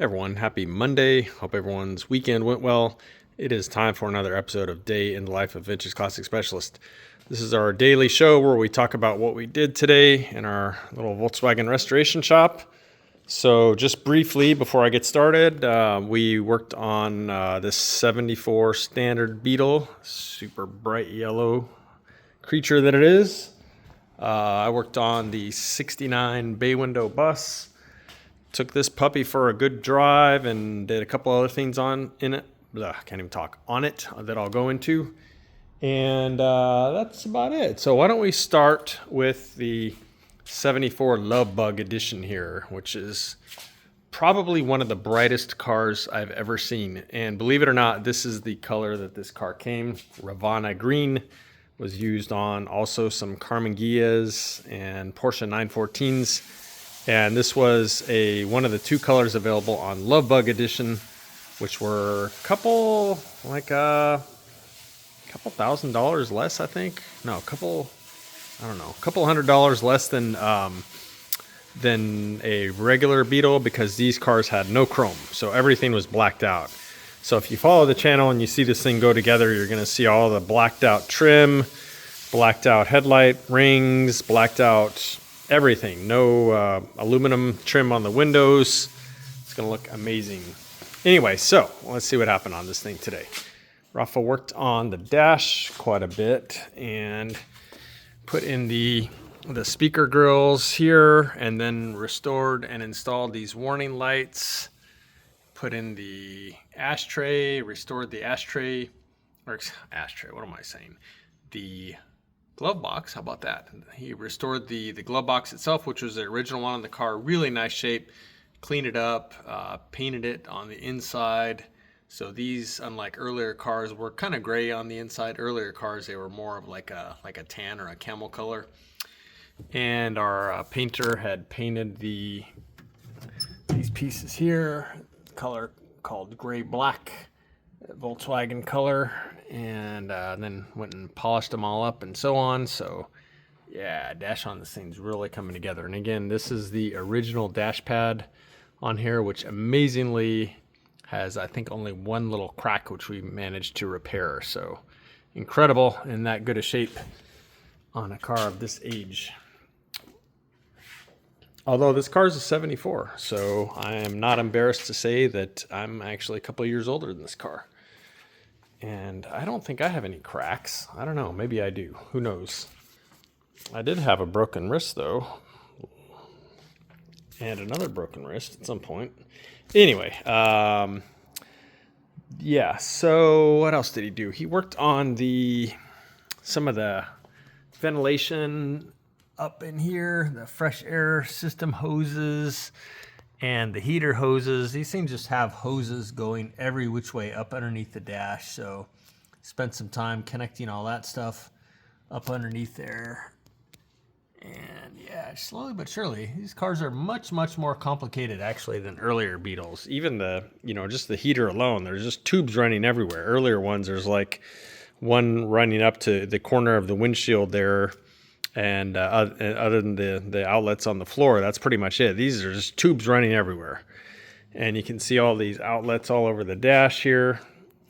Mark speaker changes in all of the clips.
Speaker 1: Everyone, happy Monday. Hope everyone's weekend went well. It is time for another episode of Day in the Life of Vintage Classic Specialist. This is our daily show where we talk about what we did today in our little Volkswagen restoration shop. So just briefly before I get started, we worked on this 74 standard Beetle, super bright yellow creature that it is. I worked on the 69 bay window bus. Took this puppy for a good drive and did a couple other things on it that I'll go into. And that's about it. So why don't we start with the 74 Love Bug edition here, which is probably one of the brightest cars I've ever seen. And believe it or not, this is the color that this car came. Ravana green was used on also some Carmen Gias and Porsche 914s. And this was one of the two colors available on Love Bug edition, which were a couple $1,000 less, I think. No, a couple $100 less than a regular Beetle, because these cars had no chrome, so everything was blacked out. So if you follow the channel and you see this thing go together, you're going to see all the blacked out trim, blacked out headlight rings, blacked out everything. No aluminum trim on the windows. It's going to look amazing. Anyway, so let's see what happened on this thing today. Rafa worked on the dash quite a bit and put in the speaker grills here, and then restored and installed these warning lights. Put in the ashtray, restored the ashtray, what am I saying? The glove box, how about that? He restored the glove box itself, which was the original one on the car. Really nice shape. Cleaned it up, painted it on the inside. So these, unlike earlier cars, were kind of gray on the inside. Earlier cars, they were more of like a tan or a camel color. And our painter had painted these pieces here, color called gray black, Volkswagen color, and then went and polished them all up and so on. So yeah, dash on this thing's really coming together. And again, this is the original dash pad on here, which amazingly has, I think, only one little crack, which we managed to repair. So incredible in that good a shape on a car of this age. Although this car is a 74, so I am not embarrassed to say that I'm actually a couple of years older than this car. And I don't think I have any cracks. I don't know, maybe I do. Who knows? I did have a broken wrist, though. And another broken wrist at some point. Anyway, yeah, so what else did he do? He worked on some of the ventilation up in here, the fresh air system hoses and the heater hoses. These things just have hoses going every which way up underneath the dash. So spent some time connecting all that stuff up underneath there. And yeah, slowly but surely, these cars are much, much more complicated actually than earlier Beetles. Even just the heater alone, there's just tubes running everywhere. Earlier ones, there's like one running up to the corner of the windshield there. And other than the outlets on the floor, that's pretty much it. These are just tubes running everywhere. And you can see all these outlets all over the dash here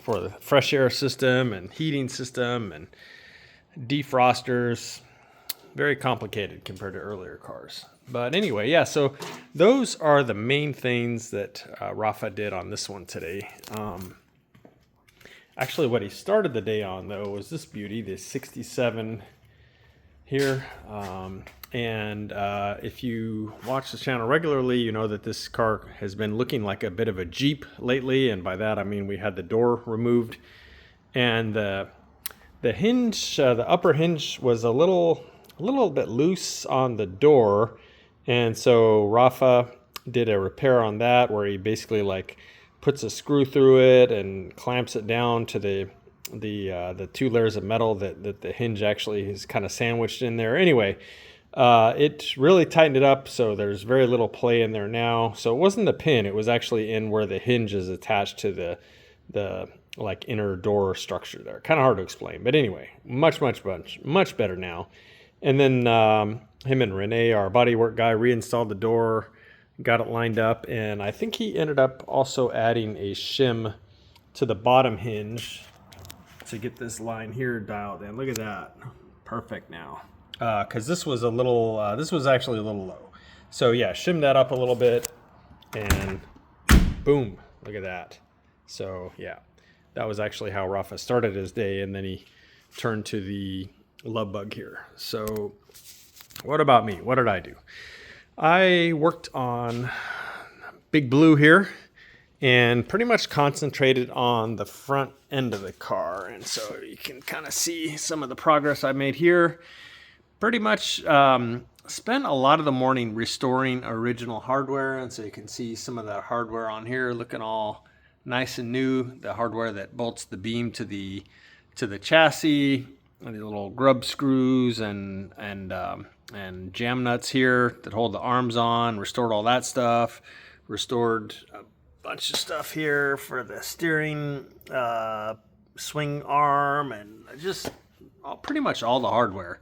Speaker 1: for the fresh air system and heating system and defrosters. Very complicated compared to earlier cars. But anyway, yeah, so those are the main things that Rafa did on this one today. Actually, what he started the day on, though, was this beauty, this 67 here. If you watch the channel regularly, you know that this car has been looking like a bit of a Jeep lately, and by that I mean we had the door removed, and the hinge, the upper hinge was a little bit loose on the door, and so Rafa did a repair on that where he basically like puts a screw through it and clamps it down to the two layers of metal that the hinge actually is kind of sandwiched in there. Anyway, it really tightened it up, so there's very little play in there now. So it wasn't the pin, it was actually in where the hinge is attached to the like inner door structure there. Kind of hard to explain, but anyway, much better now. And then him and Renee, our bodywork guy, reinstalled the door, got it lined up, and I think he ended up also adding a shim to the bottom hinge to get this line here dialed in. Look at that. Perfect now. Because this was a little, this was actually a little low. So yeah, shim that up a little bit, and boom, look at that. So yeah, that was actually how Rafa started his day, and then he turned to the love bug here. So what about me? What did I do? I worked on Big Blue here and pretty much concentrated on the front end of the car. And so you can kind of see some of the progress I made here. Pretty much spent a lot of the morning restoring original hardware. And so you can see some of the hardware on here looking all nice and new. The hardware that bolts the beam to the chassis, and the little grub screws and jam nuts here that hold the arms on. Restored all that stuff. Restored a bunch of stuff here for the steering swing arm, and just pretty much all the hardware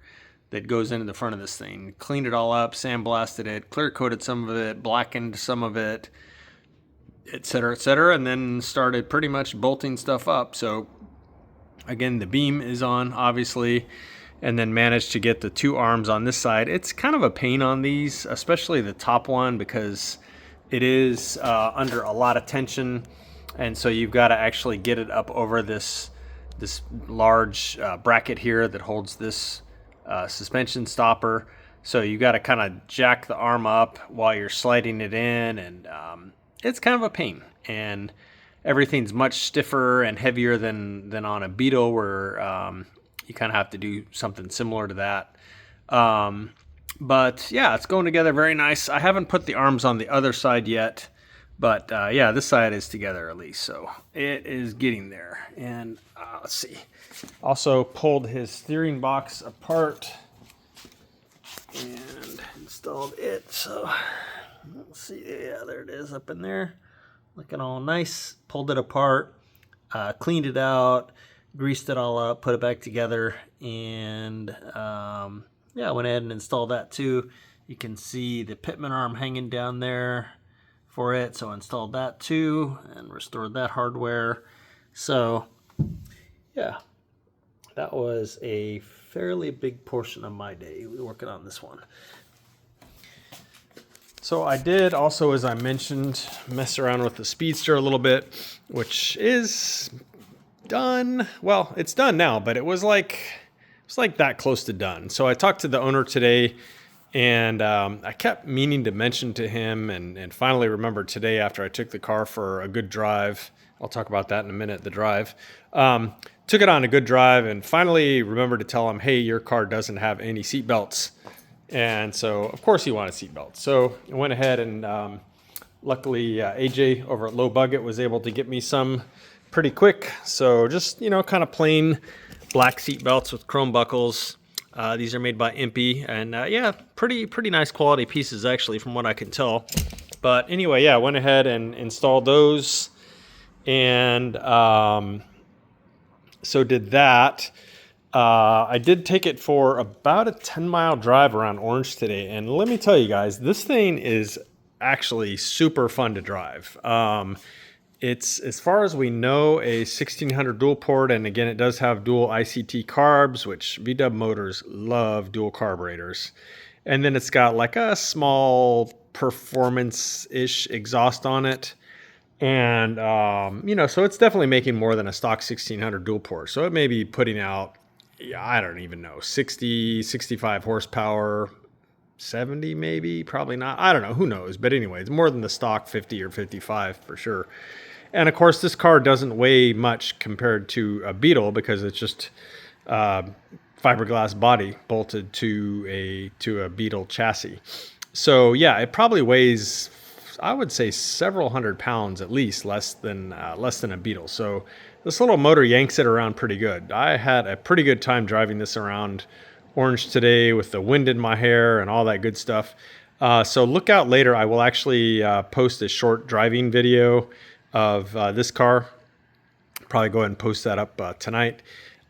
Speaker 1: that goes into the front of this thing. Cleaned it all up, sandblasted it, clear coated some of it, blackened some of it, etc., and then started pretty much bolting stuff up. So again, the beam is on, obviously, and then managed to get the two arms on this side. It's kind of a pain on these, especially the top one, because it is under a lot of tension, and so you've got to actually get it up over this large bracket here that holds this suspension stopper. So you got to kind of jack the arm up while you're sliding it in, and it's kind of a pain. And everything's much stiffer and heavier than on a Beetle, where you kind of have to do something similar to that. But yeah, it's going together very nice. I haven't put the arms on the other side yet, but yeah, this side is together at least, so it is getting there. And let's see, also pulled his steering box apart and installed it. So let's see, yeah, there it is up in there, looking all nice. Pulled it apart, cleaned it out, greased it all up, put it back together, and yeah, I went ahead and installed that too. You can see the pitman arm hanging down there for it, so I installed that too and restored that hardware. So yeah, that was a fairly big portion of my day working on this one. So I did also, as I mentioned, mess around with the Speedster a little bit, which is done. Well, it's done now, but it was like that close to done. So I talked to the owner today, and I kept meaning to mention to him, and finally remembered today after I took the car for a good drive. I'll talk about that in a minute, the drive. Took it on a good drive and finally remembered to tell him, hey, your car doesn't have any seat belts. And so, of course, he wanted seat belts. So I went ahead and luckily AJ over at Low Bucket was able to get me some pretty quick. So just, kind of plain black seat belts with chrome buckles. These are made by Impy, and yeah, pretty nice quality pieces actually, from what I can tell. But anyway, yeah, I went ahead and installed those, and so did that. I did take it for about a 10-mile drive around Orange today, and let me tell you guys, this thing is actually super fun to drive. It's, as far as we know, a 1600 dual port, and again, it does have dual ICT carbs, which VW motors love dual carburetors. And then it's got like a small performance-ish exhaust on it. And, so it's definitely making more than a stock 1600 dual port. So it may be putting out, I don't even know, 60, 65 horsepower, 70 maybe, probably not. I don't know, who knows? But anyway, it's more than the stock 50 or 55 for sure. And of course, this car doesn't weigh much compared to a Beetle because it's just fiberglass body bolted to a Beetle chassis. So yeah, it probably weighs, I would say, several hundred pounds at least, less than a Beetle. So this little motor yanks it around pretty good. I had a pretty good time driving this around Orange today with the wind in my hair and all that good stuff. So look out later. I will actually post a short driving video of this car. Probably go ahead and post that up tonight.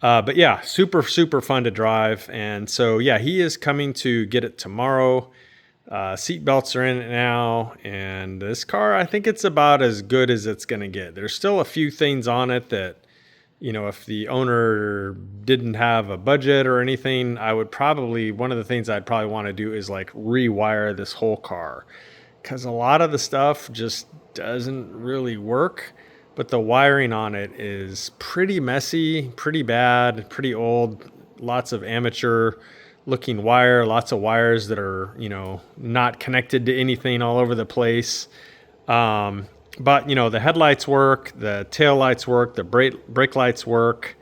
Speaker 1: But yeah, super fun to drive. And so yeah, he is coming to get it tomorrow. Seat belts are in it now, and this car, I think it's about as good as it's going to get. There's still a few things on it that, you know, if the owner didn't have a budget or anything, I would probably, one of the things I'd probably want to do is like rewire this whole car, because a lot of the stuff just doesn't really work. But the wiring on it is pretty messy, pretty bad, pretty old, lots of amateur looking wire, lots of wires that are, you know, not connected to anything all over the place. But, you know, the headlights work, the tail lights work, the brake lights work,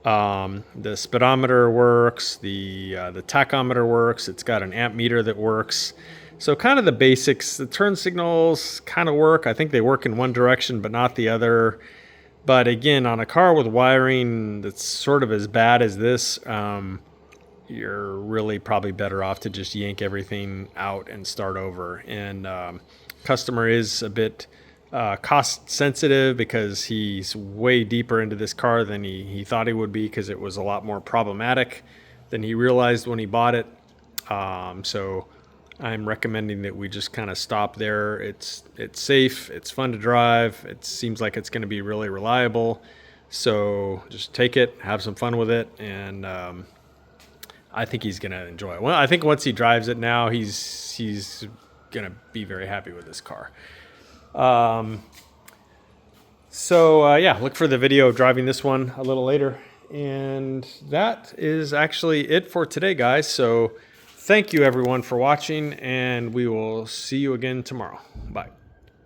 Speaker 1: the speedometer works, the tachometer works. It's got an amp meter that works. So kind of the basics. The turn signals kind of work. I think they work in one direction but not the other. But again, on a car with wiring that's sort of as bad as this, you're really probably better off to just yank everything out and start over. And customer is a bit cost sensitive because he's way deeper into this car than he thought he would be, because it was a lot more problematic than he realized when he bought it. So I'm recommending that we just kind of stop there. It's safe, it's fun to drive, it seems like it's going to be really reliable. So just take it, have some fun with it, and I think he's going to enjoy it. Well, I think once he drives it now, he's going to be very happy with this car. Yeah, look for the video of driving this one a little later. And that is actually it for today, guys. So thank you everyone for watching, and we will see you again tomorrow. Bye.